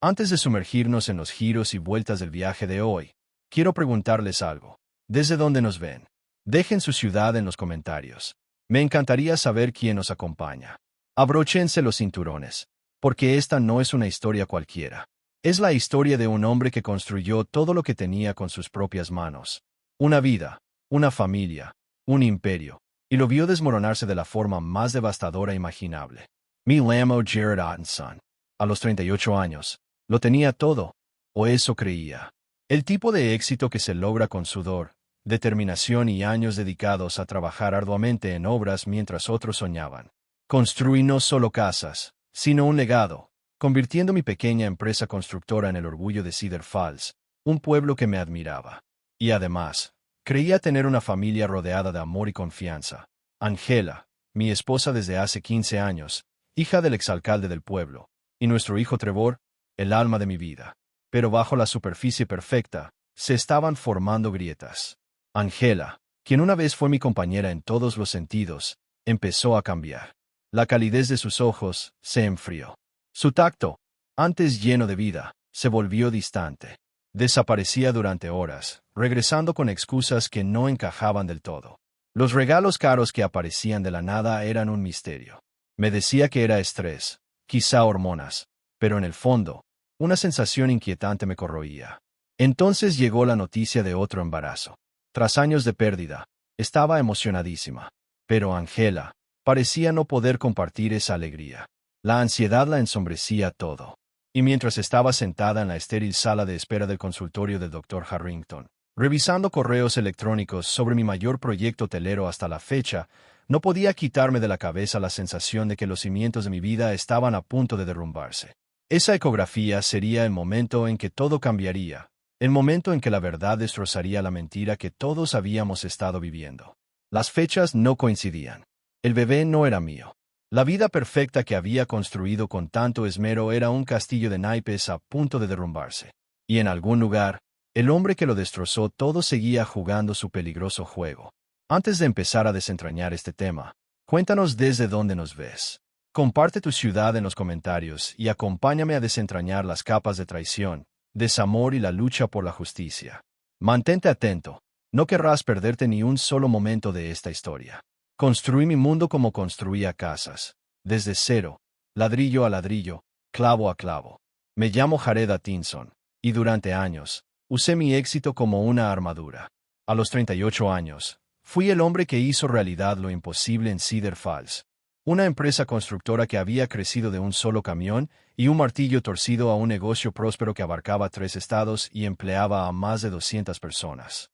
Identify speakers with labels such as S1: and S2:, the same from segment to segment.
S1: Antes de sumergirnos en los giros y vueltas del viaje de hoy, quiero preguntarles algo. ¿Desde dónde nos ven? Dejen su ciudad en los comentarios. Me encantaría saber quién nos acompaña. Abróchense los cinturones, porque esta no es una historia cualquiera. Es la historia de un hombre que construyó todo lo que tenía con sus propias manos. Una vida, una familia, un imperio, y lo vio desmoronarse de la forma más devastadora imaginable. Me llamo Jared Ottenson. A los 38 años, lo tenía todo, o eso creía. El tipo de éxito que se logra con sudor, determinación y años dedicados a trabajar arduamente en obras mientras otros soñaban. Construí no solo casas, sino un legado, convirtiendo mi pequeña empresa constructora en el orgullo de Cedar Falls, un pueblo que me admiraba. Y además, creía tener una familia rodeada de amor y confianza. Angela, mi esposa desde hace 15 años, hija del exalcalde del pueblo, y nuestro hijo Trevor, el alma de mi vida. Pero bajo la superficie perfecta, se estaban formando grietas. Angela, quien una vez fue mi compañera en todos los sentidos, empezó a cambiar. La calidez de sus ojos se enfrió. Su tacto, antes lleno de vida, se volvió distante. Desaparecía durante horas, regresando con excusas que no encajaban del todo. Los regalos caros que aparecían de la nada eran un misterio. Me decía que era estrés, quizá hormonas, pero en el fondo, una sensación inquietante me corroía. Entonces llegó la noticia de otro embarazo. Tras años de pérdida, estaba emocionadísima. Pero Angela parecía no poder compartir esa alegría. La ansiedad la ensombrecía todo. Y mientras estaba sentada en la estéril sala de espera del consultorio del Dr. Harrington, revisando correos electrónicos sobre mi mayor proyecto hotelero hasta la fecha, no podía quitarme de la cabeza la sensación de que los cimientos de mi vida estaban a punto de derrumbarse. Esa ecografía sería el momento en que todo cambiaría, el momento en que la verdad destrozaría la mentira que todos habíamos estado viviendo. Las fechas no coincidían. El bebé no era mío. La vida perfecta que había construido con tanto esmero era un castillo de naipes a punto de derrumbarse. Y en algún lugar, el hombre que lo destrozó todo seguía jugando su peligroso juego. Antes de empezar a desentrañar este tema, cuéntanos desde dónde nos ves. Comparte tu ciudad en los comentarios y acompáñame a desentrañar las capas de traición, desamor y la lucha por la justicia. Mantente atento, no querrás perderte ni un solo momento de esta historia. Construí mi mundo como construía casas, desde cero, ladrillo a ladrillo, clavo a clavo. Me llamo Jared Ottenson, y durante años, usé mi éxito como una armadura. A los 38 años, fui el hombre que hizo realidad lo imposible en Cedar Falls, una empresa constructora que había crecido de un solo camión y un martillo torcido a un negocio próspero que abarcaba 3 estados y empleaba a más de 200 personas.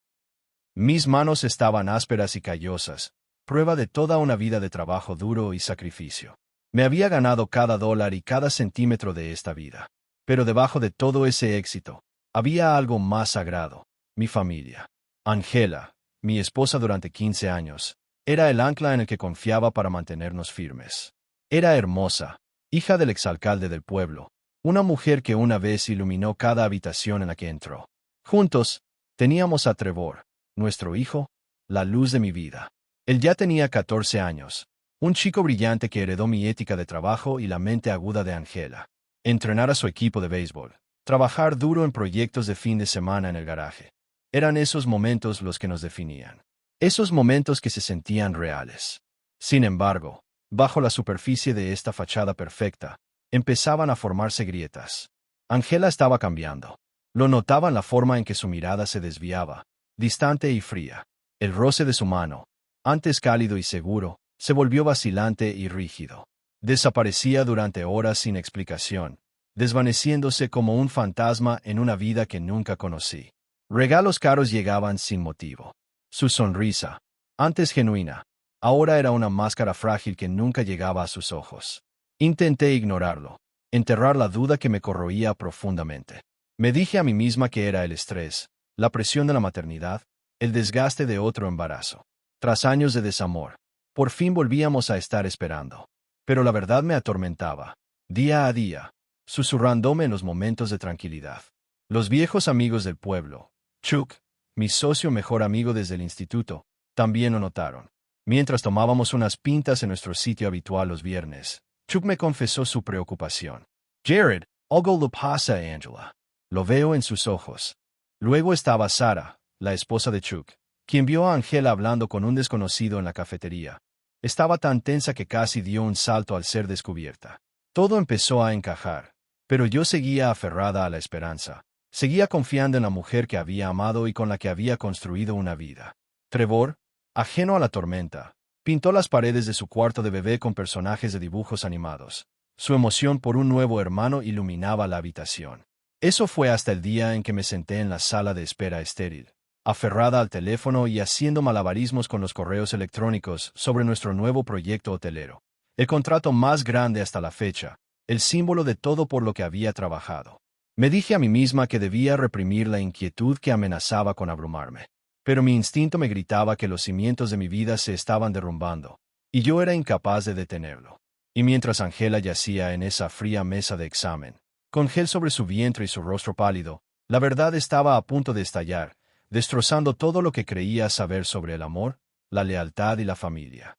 S1: Mis manos estaban ásperas y callosas, prueba de toda una vida de trabajo duro y sacrificio. Me había ganado cada dólar y cada centímetro de esta vida. Pero debajo de todo ese éxito, había algo más sagrado: mi familia. Angela, mi esposa durante 15 años, era el ancla en el que confiaba para mantenernos firmes. Era hermosa, hija del exalcalde del pueblo, una mujer que una vez iluminó cada habitación en la que entró. Juntos, teníamos a Trevor, nuestro hijo, la luz de mi vida. Él ya tenía 14 años, un chico brillante que heredó mi ética de trabajo y la mente aguda de Angela. Entrenar a su equipo de béisbol, trabajar duro en proyectos de fin de semana en el garaje. Eran esos momentos los que nos definían. Esos momentos que se sentían reales. Sin embargo, bajo la superficie de esta fachada perfecta, empezaban a formarse grietas. Angela estaba cambiando. Lo notaba en la forma en que su mirada se desviaba, distante y fría. El roce de su mano, antes cálido y seguro, se volvió vacilante y rígido. Desaparecía durante horas sin explicación, desvaneciéndose como un fantasma en una vida que nunca conocí. Regalos caros llegaban sin motivo. Su sonrisa, antes genuina, ahora era una máscara frágil que nunca llegaba a sus ojos. Intenté ignorarlo, enterrar la duda que me corroía profundamente. Me dije a mí misma que era el estrés, la presión de la maternidad, el desgaste de otro embarazo. Tras años de desamor, por fin volvíamos a estar esperando. Pero la verdad me atormentaba, día a día, susurrándome en los momentos de tranquilidad. Los viejos amigos del pueblo, Chuck, mi socio mejor amigo desde el instituto, también lo notaron. Mientras tomábamos unas pintas en nuestro sitio habitual los viernes, Chuck me confesó su preocupación. Jared, Algo le pasa a Angela. Lo veo en sus ojos. Luego estaba Sara, la esposa de Chuck, quien vio a Angela hablando con un desconocido en la cafetería. Estaba tan tensa que casi dio un salto al ser descubierta. Todo empezó a encajar, pero yo seguía aferrada a la esperanza. Seguía confiando en la mujer que había amado y con la que había construido una vida. Trevor, ajeno a la tormenta, pintó las paredes de su cuarto de bebé con personajes de dibujos animados. Su emoción por un nuevo hermano iluminaba la habitación. Eso fue hasta el día en que me senté en la sala de espera estéril, aferrada al teléfono y haciendo malabarismos con los correos electrónicos sobre nuestro nuevo proyecto hotelero. El contrato más grande hasta la fecha, el símbolo de todo por lo que había trabajado. Me dije a mí misma que debía reprimir la inquietud que amenazaba con abrumarme. Pero mi instinto me gritaba que los cimientos de mi vida se estaban derrumbando, y yo era incapaz de detenerlo. Y mientras Angela yacía en esa fría mesa de examen, con gel sobre su vientre y su rostro pálido, la verdad estaba a punto de estallar, destrozando todo lo que creía saber sobre el amor, la lealtad y la familia.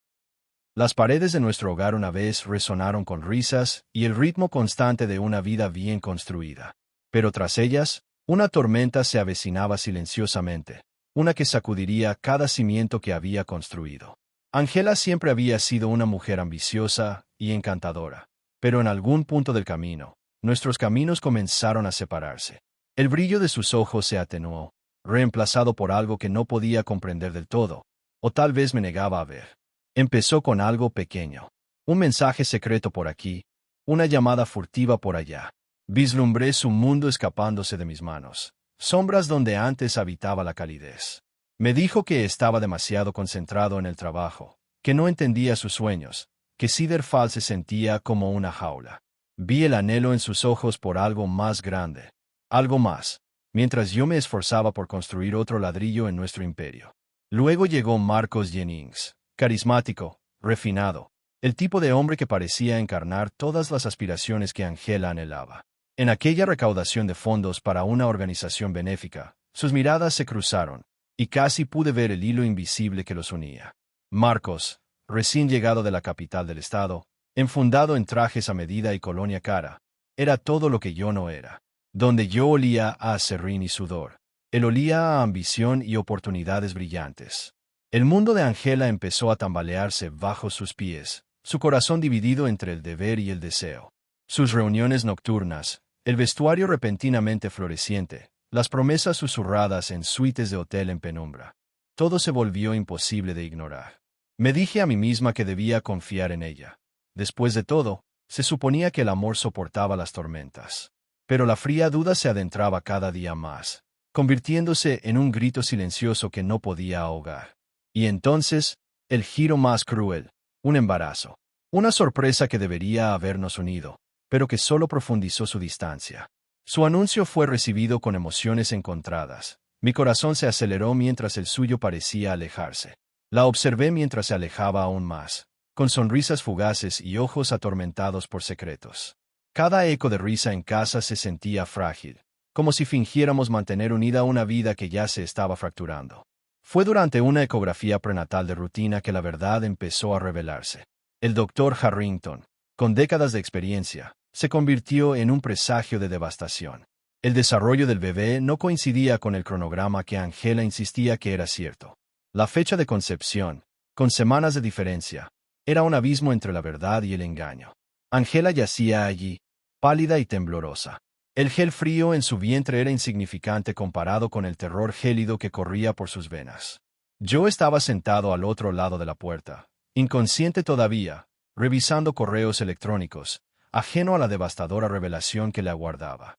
S1: Las paredes de nuestro hogar una vez resonaron con risas y el ritmo constante de una vida bien construida. Pero tras ellas, una tormenta se avecinaba silenciosamente, una que sacudiría cada cimiento que había construido. Angela siempre había sido una mujer ambiciosa y encantadora, pero en algún punto del camino, nuestros caminos comenzaron a separarse. El brillo de sus ojos se atenuó, reemplazado por algo que no podía comprender del todo, o tal vez me negaba a ver. Empezó con algo pequeño, un mensaje secreto por aquí, una llamada furtiva por allá. Vislumbré su mundo escapándose de mis manos, sombras donde antes habitaba la calidez. Me dijo que estaba demasiado concentrado en el trabajo, que no entendía sus sueños, que Cedar Falls se sentía como una jaula. Vi el anhelo en sus ojos por algo más grande, algo más, mientras yo me esforzaba por construir otro ladrillo en nuestro imperio. Luego llegó Marcos Jennings, carismático, refinado, el tipo de hombre que parecía encarnar todas las aspiraciones que Angela anhelaba. En aquella recaudación de fondos para una organización benéfica, sus miradas se cruzaron, y casi pude ver el hilo invisible que los unía. Marcos, recién llegado de la capital del estado, enfundado en trajes a medida y colonia cara, era todo lo que yo no era. Donde yo olía a aserrín y sudor, él olía a ambición y oportunidades brillantes. El mundo de Angela empezó a tambalearse bajo sus pies, su corazón dividido entre el deber y el deseo. Sus reuniones nocturnas, el vestuario repentinamente floreciente, las promesas susurradas en suites de hotel en penumbra. Todo se volvió imposible de ignorar. Me dije a mí misma que debía confiar en ella. Después de todo, se suponía que el amor soportaba las tormentas. Pero la fría duda se adentraba cada día más, convirtiéndose en un grito silencioso que no podía ahogar. Y entonces, el giro más cruel, un embarazo. Una sorpresa que debería habernos unido, pero que solo profundizó su distancia. Su anuncio fue recibido con emociones encontradas. Mi corazón se aceleró mientras el suyo parecía alejarse. La observé mientras se alejaba aún más, con sonrisas fugaces y ojos atormentados por secretos. Cada eco de risa en casa se sentía frágil, como si fingiéramos mantener unida una vida que ya se estaba fracturando. Fue durante una ecografía prenatal de rutina que la verdad empezó a revelarse. El doctor Harrington, con décadas de experiencia, se convirtió en un presagio de devastación. El desarrollo del bebé no coincidía con el cronograma que Angela insistía que era cierto. La fecha de concepción, con semanas de diferencia, era un abismo entre la verdad y el engaño. Angela yacía allí, pálida y temblorosa. El gel frío en su vientre era insignificante comparado con el terror gélido que corría por sus venas. Yo estaba sentado al otro lado de la puerta, inconsciente todavía, revisando correos electrónicos, ajeno a la devastadora revelación que le aguardaba.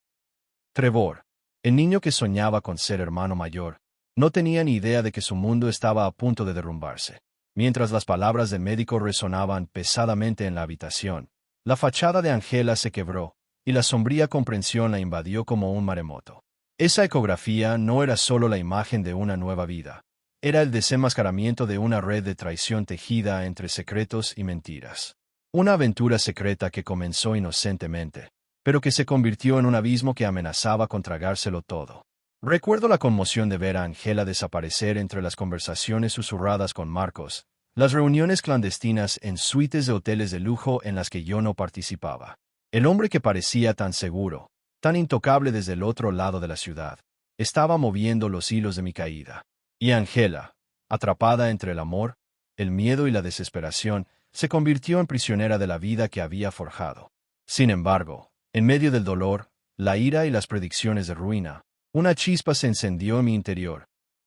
S1: Trevor, el niño que soñaba con ser hermano mayor, no tenía ni idea de que su mundo estaba a punto de derrumbarse. Mientras las palabras del médico resonaban pesadamente en la habitación, la fachada de Angela se quebró, y la sombría comprensión la invadió como un maremoto. Esa ecografía no era solo la imagen de una nueva vida, era el desenmascaramiento de una red de traición tejida entre secretos y mentiras. Una aventura secreta que comenzó inocentemente, pero que se convirtió en un abismo que amenazaba con tragárselo todo. Recuerdo la conmoción de ver a Angela desaparecer entre las conversaciones susurradas con Marcos, las reuniones clandestinas en suites de hoteles de lujo en las que yo no participaba. El hombre que parecía tan seguro, tan intocable desde el otro lado de la ciudad, estaba moviendo los hilos de mi caída. Y Angela, atrapada entre el amor, el miedo y la desesperación, se convirtió en prisionera de la vida que había forjado. Sin embargo, en medio del dolor, la ira y las predicciones de ruina, una chispa se encendió en mi interior,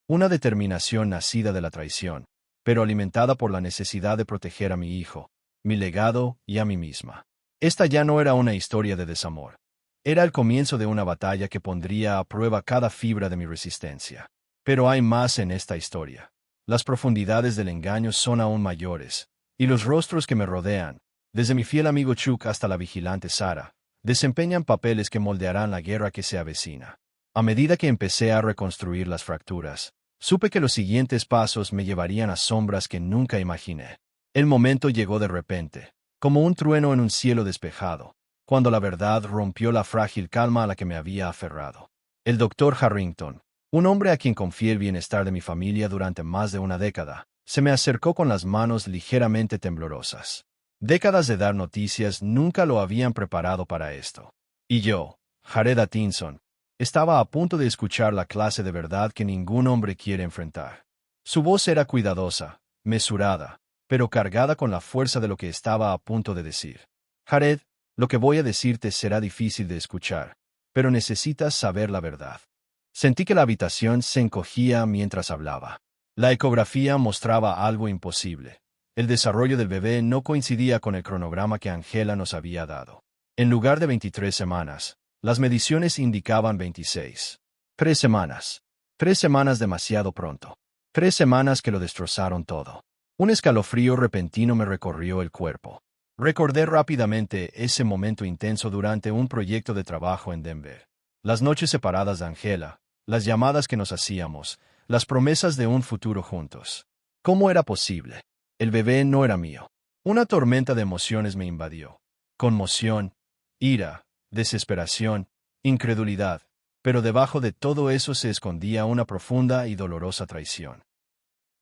S1: una determinación nacida de la traición, pero alimentada por la necesidad de proteger a mi hijo, mi legado y a mí misma. Esta ya no era una historia de desamor. Era el comienzo de una batalla que pondría a prueba cada fibra de mi resistencia. Pero hay más en esta historia. Las profundidades del engaño son aún mayores, y los rostros que me rodean, desde mi fiel amigo Chuck hasta la vigilante Sara, desempeñan papeles que moldearán la guerra que se avecina. A medida que empecé a reconstruir las fracturas, supe que los siguientes pasos me llevarían a sombras que nunca imaginé. El momento llegó de repente, como un trueno en un cielo despejado, cuando la verdad rompió la frágil calma a la que me había aferrado. El doctor Harrington, un hombre a quien confié el bienestar de mi familia durante más de una década, se me acercó con las manos ligeramente temblorosas. Décadas de dar noticias nunca lo habían preparado para esto. Y yo, Jared Atkinson, estaba a punto de escuchar la clase de verdad que ningún hombre quiere enfrentar. Su voz era cuidadosa, mesurada, pero cargada con la fuerza de lo que estaba a punto de decir. Jared, lo que voy a decirte será difícil de escuchar, pero necesitas saber la verdad. Sentí que la habitación se encogía mientras hablaba. La ecografía mostraba algo imposible. El desarrollo del bebé no coincidía con el cronograma que Angela nos había dado. En lugar de 23 semanas, las mediciones indicaban 26. 3 semanas. 3 semanas demasiado pronto. 3 semanas que lo destrozaron todo. Un escalofrío repentino me recorrió el cuerpo. Recordé rápidamente ese momento intenso durante un proyecto de trabajo en Denver. Las noches separadas de Angela, las llamadas que nos hacíamos, las promesas de un futuro juntos. ¿Cómo era posible? El bebé no era mío. Una tormenta de emociones me invadió. Conmoción, ira, desesperación, incredulidad. Pero debajo de todo eso se escondía una profunda y dolorosa traición.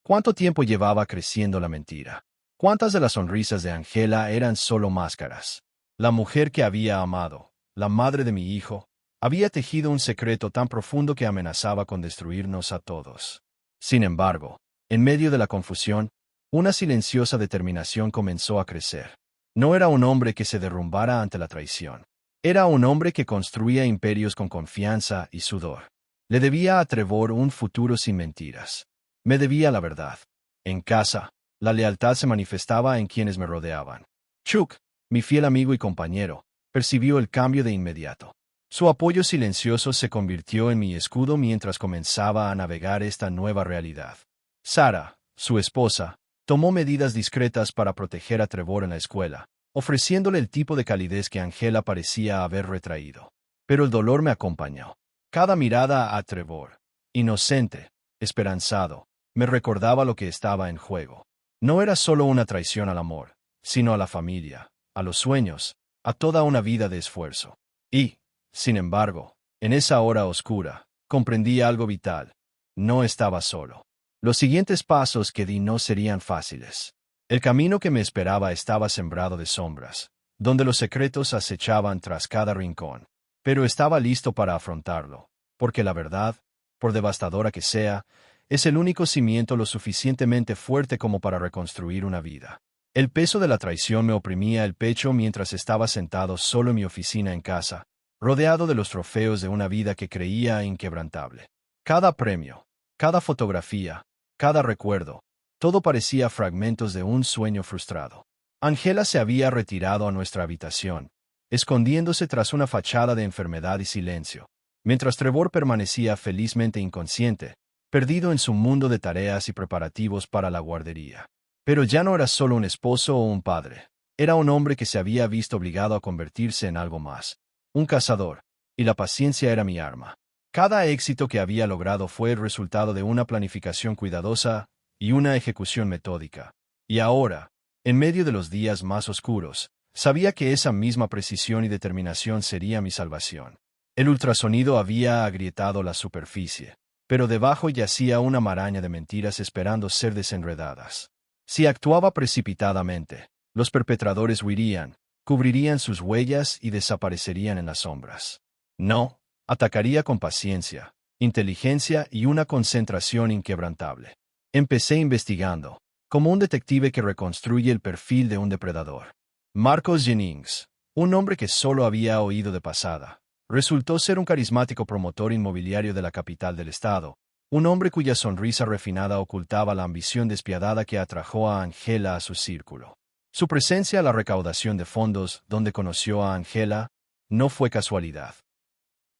S1: ¿Cuánto tiempo llevaba creciendo la mentira? ¿Cuántas de las sonrisas de Angela eran solo máscaras? La mujer que había amado, la madre de mi hijo, había tejido un secreto tan profundo que amenazaba con destruirnos a todos. Sin embargo, en medio de la confusión, una silenciosa determinación comenzó a crecer. No era un hombre que se derrumbara ante la traición. Era un hombre que construía imperios con confianza y sudor. Le debía a Trevor un futuro sin mentiras. Me debía la verdad. En casa, la lealtad se manifestaba en quienes me rodeaban. Chuck, mi fiel amigo y compañero, percibió el cambio de inmediato. Su apoyo silencioso se convirtió en mi escudo mientras comenzaba a navegar esta nueva realidad. Sara, su esposa, tomó medidas discretas para proteger a Trevor en la escuela, ofreciéndole el tipo de calidez que Angela parecía haber retraído. Pero el dolor me acompañó. Cada mirada a Trevor, inocente, esperanzado, me recordaba lo que estaba en juego. No era solo una traición al amor, sino a la familia, a los sueños, a toda una vida de esfuerzo. Y, sin embargo, en esa hora oscura, comprendí algo vital. No estaba solo. Los siguientes pasos que di no serían fáciles. El camino que me esperaba estaba sembrado de sombras, donde los secretos acechaban tras cada rincón. Pero estaba listo para afrontarlo, porque la verdad, por devastadora que sea, es el único cimiento lo suficientemente fuerte como para reconstruir una vida. El peso de la traición me oprimía el pecho mientras estaba sentado solo en mi oficina en casa, rodeado de los trofeos de una vida que creía inquebrantable. Cada premio, cada fotografía, cada recuerdo, todo parecía fragmentos de un sueño frustrado. Angela se había retirado a nuestra habitación, escondiéndose tras una fachada de enfermedad y silencio, mientras Trevor permanecía felizmente inconsciente, perdido en su mundo de tareas y preparativos para la guardería. Pero ya no era solo un esposo o un padre. Era un hombre que se había visto obligado a convertirse en algo más. Un cazador. Y la paciencia era mi arma. Cada éxito que había logrado fue el resultado de una planificación cuidadosa y una ejecución metódica. Y ahora, en medio de los días más oscuros, sabía que esa misma precisión y determinación sería mi salvación. El ultrasonido había agrietado la superficie, pero debajo yacía una maraña de mentiras esperando ser desenredadas. Si actuaba precipitadamente, los perpetradores huirían, cubrirían sus huellas y desaparecerían en las sombras. No, atacaría con paciencia, inteligencia y una concentración inquebrantable. Empecé investigando, como un detective que reconstruye el perfil de un depredador. Marcos Jennings, un hombre que solo había oído de pasada, resultó ser un carismático promotor inmobiliario de la capital del estado, un hombre cuya sonrisa refinada ocultaba la ambición despiadada que atrajo a Angela a su círculo. Su presencia a la recaudación de fondos, donde conoció a Angela, no fue casualidad.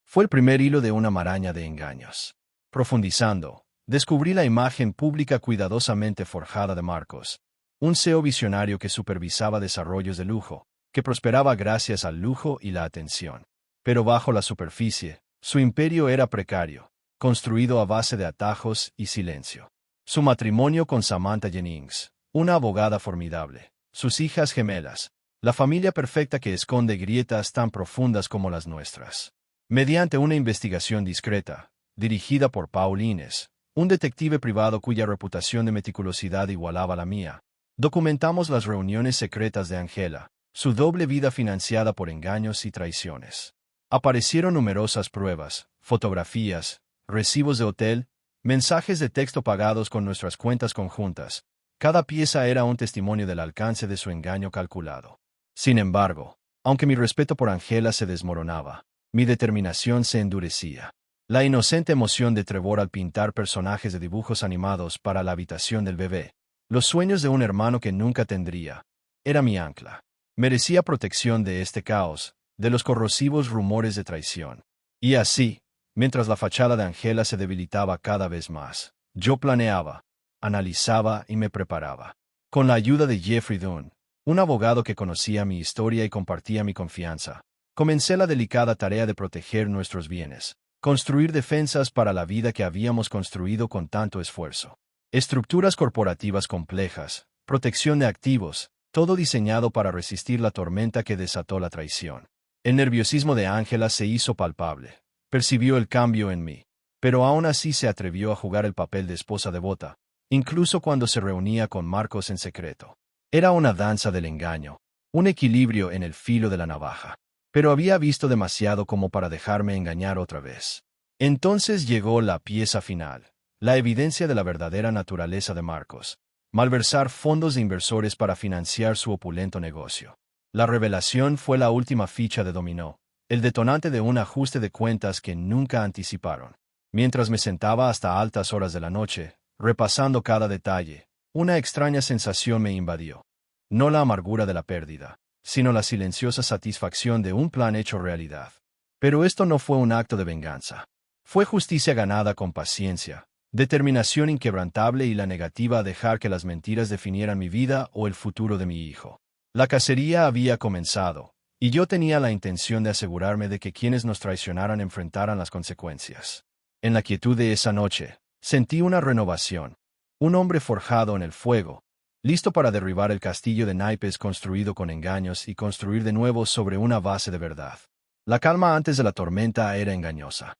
S1: Fue el primer hilo de una maraña de engaños. Profundizando, descubrí la imagen pública cuidadosamente forjada de Marcos, un CEO visionario que supervisaba desarrollos de lujo, que prosperaba gracias al lujo y la atención. Pero bajo la superficie, su imperio era precario, construido a base de atajos y silencio. Su matrimonio con Samantha Jennings, una abogada formidable, sus hijas gemelas, la familia perfecta que esconde grietas tan profundas como las nuestras. Mediante una investigación discreta, dirigida por Paul Innes, un detective privado cuya reputación de meticulosidad igualaba la mía, documentamos las reuniones secretas de Angela, su doble vida financiada por engaños y traiciones. Aparecieron numerosas pruebas, fotografías, recibos de hotel, mensajes de texto pagados con nuestras cuentas conjuntas. Cada pieza era un testimonio del alcance de su engaño calculado. Sin embargo, aunque mi respeto por Angela se desmoronaba, mi determinación se endurecía. La inocente emoción de Trevor al pintar personajes de dibujos animados para la habitación del bebé, los sueños de un hermano que nunca tendría, era mi ancla. Merecía protección de este caos, de los corrosivos rumores de traición. Y así, mientras la fachada de Angela se debilitaba cada vez más, yo planeaba, analizaba y me preparaba. Con la ayuda de Jeffrey Dunn, un abogado que conocía mi historia y compartía mi confianza, comencé la delicada tarea de proteger nuestros bienes, construir defensas para la vida que habíamos construido con tanto esfuerzo. Estructuras corporativas complejas, protección de activos, todo diseñado para resistir la tormenta que desató la traición. El nerviosismo de Angela se hizo palpable. Percibió el cambio en mí, pero aún así se atrevió a jugar el papel de esposa devota, incluso cuando se reunía con Marcos en secreto. Era una danza del engaño, un equilibrio en el filo de la navaja. Pero había visto demasiado como para dejarme engañar otra vez. Entonces llegó la pieza final, la evidencia de la verdadera naturaleza de Marcos: malversar fondos de inversores para financiar su opulento negocio. La revelación fue la última ficha de dominó, el detonante de un ajuste de cuentas que nunca anticiparon. Mientras me sentaba hasta altas horas de la noche, repasando cada detalle, una extraña sensación me invadió. No la amargura de la pérdida, sino la silenciosa satisfacción de un plan hecho realidad. Pero esto no fue un acto de venganza. Fue justicia ganada con paciencia, determinación inquebrantable y la negativa a dejar que las mentiras definieran mi vida o el futuro de mi hijo. La cacería había comenzado, y yo tenía la intención de asegurarme de que quienes nos traicionaran enfrentaran las consecuencias. En la quietud de esa noche, sentí una renovación. Un hombre forjado en el fuego, listo para derribar el castillo de naipes construido con engaños y construir de nuevo sobre una base de verdad. La calma antes de la tormenta era engañosa.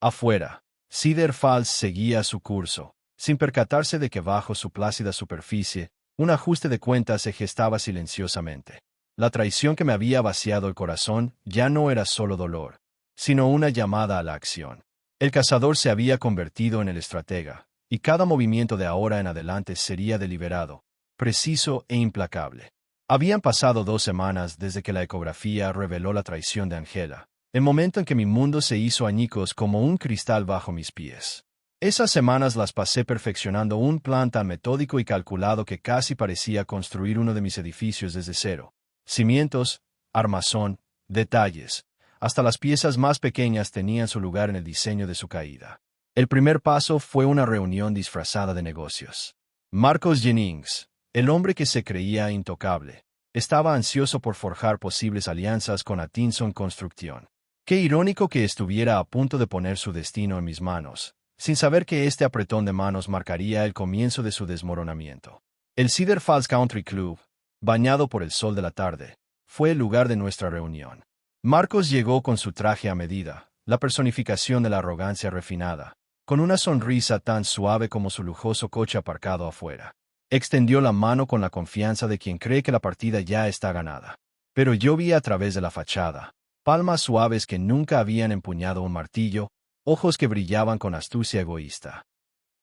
S1: Afuera, Cedar Falls seguía su curso, sin percatarse de que bajo su plácida superficie, un ajuste de cuentas se gestaba silenciosamente. La traición que me había vaciado el corazón ya no era solo dolor, sino una llamada a la acción. El cazador se había convertido en el estratega, y cada movimiento de ahora en adelante sería deliberado, preciso e implacable. Habían pasado 2 semanas desde que la ecografía reveló la traición de Angela, el momento en que mi mundo se hizo añicos como un cristal bajo mis pies. Esas semanas las pasé perfeccionando un plan tan metódico y calculado que casi parecía construir uno de mis edificios desde cero. Cimientos, armazón, detalles, hasta las piezas más pequeñas tenían su lugar en el diseño de su caída. El primer paso fue una reunión disfrazada de negocios. Marcos Jennings, el hombre que se creía intocable, estaba ansioso por forjar posibles alianzas con Atkinson Construction. Qué irónico que estuviera a punto de poner su destino en mis manos, sin saber que este apretón de manos marcaría el comienzo de su desmoronamiento. El Cedar Falls Country Club, bañado por el sol de la tarde, fue el lugar de nuestra reunión. Marcos llegó con su traje a medida, la personificación de la arrogancia refinada, con una sonrisa tan suave como su lujoso coche aparcado afuera. Extendió la mano con la confianza de quien cree que la partida ya está ganada. Pero yo vi a través de la fachada, palmas suaves que nunca habían empuñado un martillo, ojos que brillaban con astucia egoísta.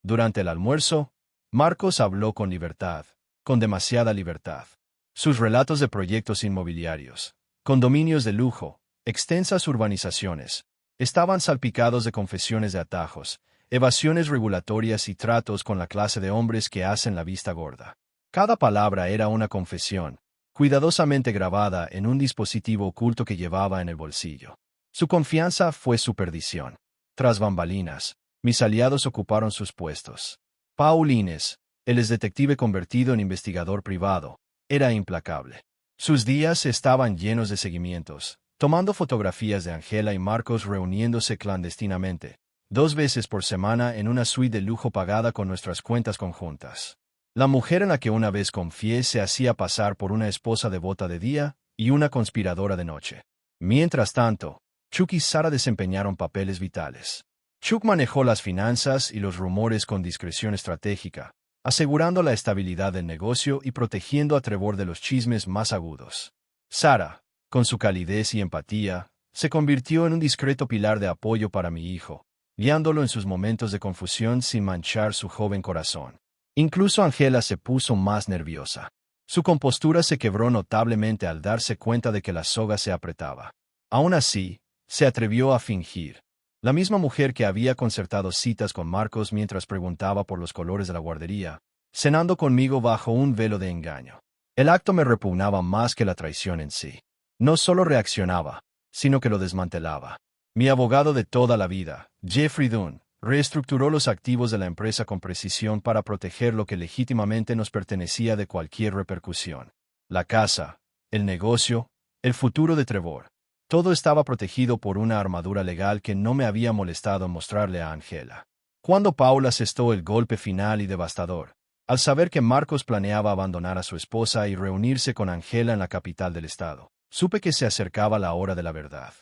S1: Durante el almuerzo, Marcos habló con libertad, con demasiada libertad. Sus relatos de proyectos inmobiliarios, condominios de lujo, extensas urbanizaciones, estaban salpicados de confesiones de atajos, evasiones regulatorias y tratos con la clase de hombres que hacen la vista gorda. Cada palabra era una confesión, cuidadosamente grabada en un dispositivo oculto que llevaba en el bolsillo. Su confianza fue su perdición. Tras bambalinas, mis aliados ocuparon sus puestos. Paul Innes, el exdetective convertido en investigador privado, era implacable. Sus días estaban llenos de seguimientos, tomando fotografías de Angela y Marcos reuniéndose clandestinamente, 2 veces por semana en una suite de lujo pagada con nuestras cuentas conjuntas. La mujer en la que una vez confié se hacía pasar por una esposa devota de día y una conspiradora de noche. Mientras tanto, Chuck y Sara desempeñaron papeles vitales. Chuck manejó las finanzas y los rumores con discreción estratégica, asegurando la estabilidad del negocio y protegiendo a Trevor de los chismes más agudos. Sara, con su calidez y empatía, se convirtió en un discreto pilar de apoyo para mi hijo, guiándolo en sus momentos de confusión sin manchar su joven corazón. Incluso Angela se puso más nerviosa. Su compostura se quebró notablemente al darse cuenta de que la soga se apretaba. Aún así, se atrevió a fingir. La misma mujer que había concertado citas con Marcos mientras preguntaba por los colores de la guardería, cenando conmigo bajo un velo de engaño. El acto me repugnaba más que la traición en sí. No solo reaccionaba, sino que lo desmantelaba. Mi abogado de toda la vida, Jeffrey Dunn, reestructuró los activos de la empresa con precisión para proteger lo que legítimamente nos pertenecía de cualquier repercusión. La casa, el negocio, el futuro de Trevor. Todo estaba protegido por una armadura legal que no me había molestado mostrarle a Angela. Cuando Paul asestó el golpe final y devastador, al saber que Marcos planeaba abandonar a su esposa y reunirse con Angela en la capital del estado, supe que se acercaba la hora de la verdad.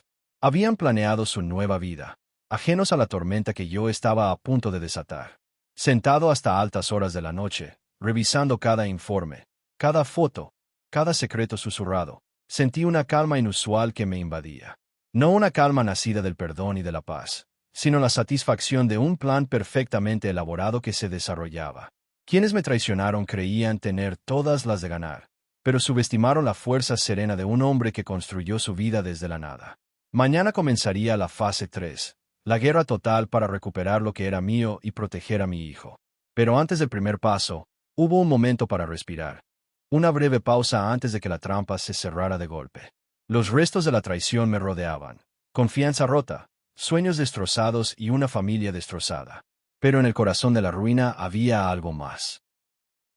S1: Habían planeado su nueva vida, ajenos a la tormenta que yo estaba a punto de desatar. Sentado hasta altas horas de la noche, revisando cada informe, cada foto, cada secreto susurrado, sentí una calma inusual que me invadía. No una calma nacida del perdón y de la paz, sino la satisfacción de un plan perfectamente elaborado que se desarrollaba. Quienes me traicionaron creían tener todas las de ganar, pero subestimaron la fuerza serena de un hombre que construyó su vida desde la nada. Mañana comenzaría la fase 3, la guerra total para recuperar lo que era mío y proteger a mi hijo. Pero antes del primer paso, hubo un momento para respirar. Una breve pausa antes de que la trampa se cerrara de golpe. Los restos de la traición me rodeaban. Confianza rota, sueños destrozados y una familia destrozada. Pero en el corazón de la ruina había algo más.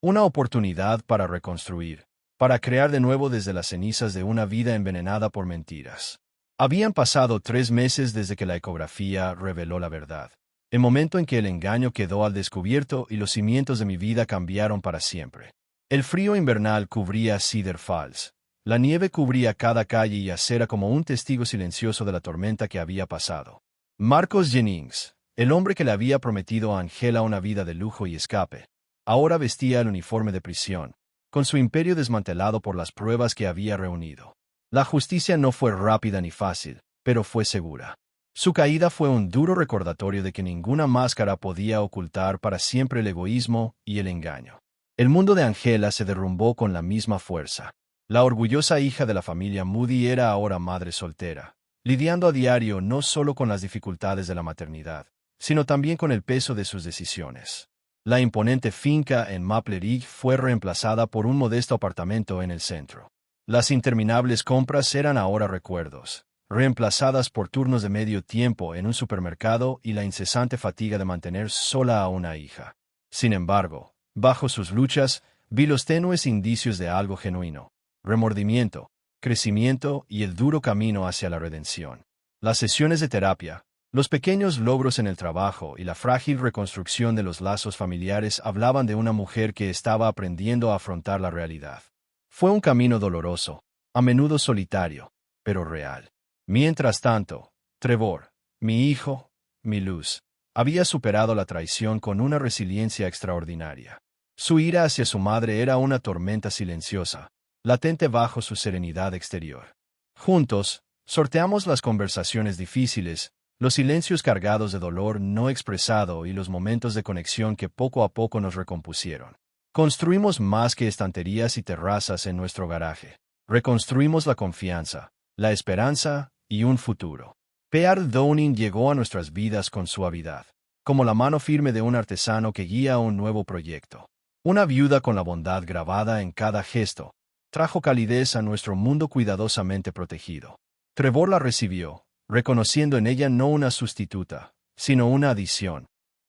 S1: Una oportunidad para reconstruir, para crear de nuevo desde las cenizas de una vida envenenada por mentiras. Habían pasado 3 meses desde que la ecografía reveló la verdad, el momento en que el engaño quedó al descubierto y los cimientos de mi vida cambiaron para siempre. El frío invernal cubría Cedar Falls. La nieve cubría cada calle y acera como un testigo silencioso de la tormenta que había pasado. Marcos Jennings, el hombre que le había prometido a Angela una vida de lujo y escape, ahora vestía el uniforme de prisión, con su imperio desmantelado por las pruebas que había reunido. La justicia no fue rápida ni fácil, pero fue segura. Su caída fue un duro recordatorio de que ninguna máscara podía ocultar para siempre el egoísmo y el engaño. El mundo de Angela se derrumbó con la misma fuerza. La orgullosa hija de la familia Moody era ahora madre soltera, lidiando a diario no solo con las dificultades de la maternidad, sino también con el peso de sus decisiones. La imponente finca en Maple Ridge fue reemplazada por un modesto apartamento en el centro. Las interminables compras eran ahora recuerdos, reemplazadas por turnos de medio tiempo en un supermercado y la incesante fatiga de mantener sola a una hija. Sin embargo, bajo sus luchas, vi los tenues indicios de algo genuino: remordimiento, crecimiento y el duro camino hacia la redención. Las sesiones de terapia, los pequeños logros en el trabajo y la frágil reconstrucción de los lazos familiares hablaban de una mujer que estaba aprendiendo a afrontar la realidad. Fue un camino doloroso, a menudo solitario, pero real. Mientras tanto, Trevor, mi hijo, mi luz, había superado la traición con una resiliencia extraordinaria. Su ira hacia su madre era una tormenta silenciosa, latente bajo su serenidad exterior. Juntos, sorteamos las conversaciones difíciles, los silencios cargados de dolor no expresado y los momentos de conexión que poco a poco nos recompusieron. Construimos más que estanterías y terrazas en nuestro garaje. Reconstruimos la confianza, la esperanza y un futuro. Pearl Downing llegó a nuestras vidas con suavidad, como la mano firme de un artesano que guía a un nuevo proyecto. Una viuda con la bondad grabada en cada gesto, trajo calidez a nuestro mundo cuidadosamente protegido. Trevor la recibió, reconociendo en ella no una sustituta, sino una adición,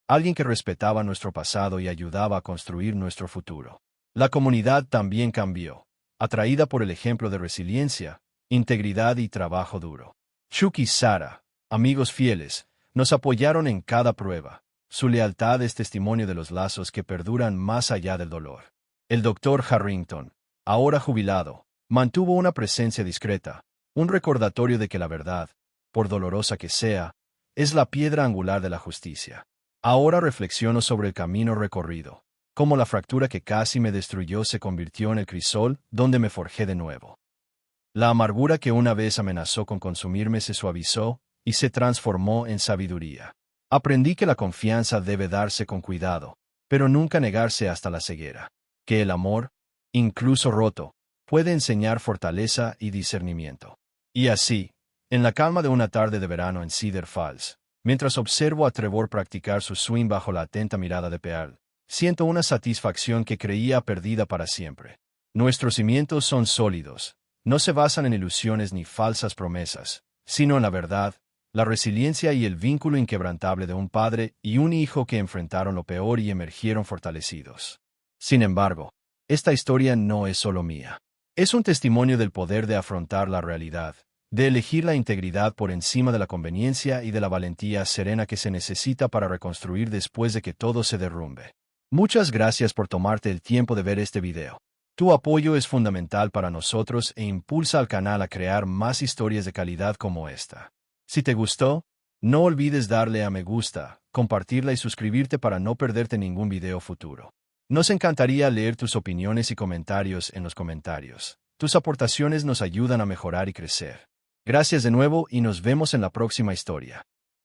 S1: alguien que respetaba nuestro pasado y ayudaba a construir nuestro futuro. La comunidad también cambió, atraída por el ejemplo de resiliencia, integridad y trabajo duro. Chuck y Sarah, amigos fieles, nos apoyaron en cada prueba. Su lealtad es testimonio de los lazos que perduran más allá del dolor. El Dr. Harrington, ahora jubilado, mantuvo una presencia discreta, un recordatorio de que la verdad, por dolorosa que sea, es la piedra angular de la justicia. Ahora reflexiono sobre el camino recorrido, cómo la fractura que casi me destruyó se convirtió en el crisol donde me forjé de nuevo. La amargura que una vez amenazó con consumirme se suavizó y se transformó en sabiduría. Aprendí que la confianza debe darse con cuidado, pero nunca negarse hasta la ceguera. Que el amor, incluso roto, puede enseñar fortaleza y discernimiento. Y así, en la calma de una tarde de verano en Cedar Falls, mientras observo a Trevor practicar su swing bajo la atenta mirada de Pearl, siento una satisfacción que creía perdida para siempre. Nuestros cimientos son sólidos, no se basan en ilusiones ni falsas promesas, sino en la verdad, la resiliencia y el vínculo inquebrantable de un padre y un hijo que enfrentaron lo peor y emergieron fortalecidos. Sin embargo, esta historia no es solo mía. Es un testimonio del poder de afrontar la realidad, de elegir la integridad por encima de la conveniencia y de la valentía serena que se necesita para reconstruir después de que todo se derrumbe. Muchas gracias por tomarte el tiempo de ver este video. Tu apoyo es fundamental para nosotros e impulsa al canal a crear más historias de calidad como esta. Si te gustó, no olvides darle a me gusta, compartirla y suscribirte para no perderte ningún video futuro. Nos encantaría leer tus opiniones y comentarios en los comentarios. Tus aportaciones nos ayudan a mejorar y crecer. Gracias de nuevo y nos vemos en la próxima historia.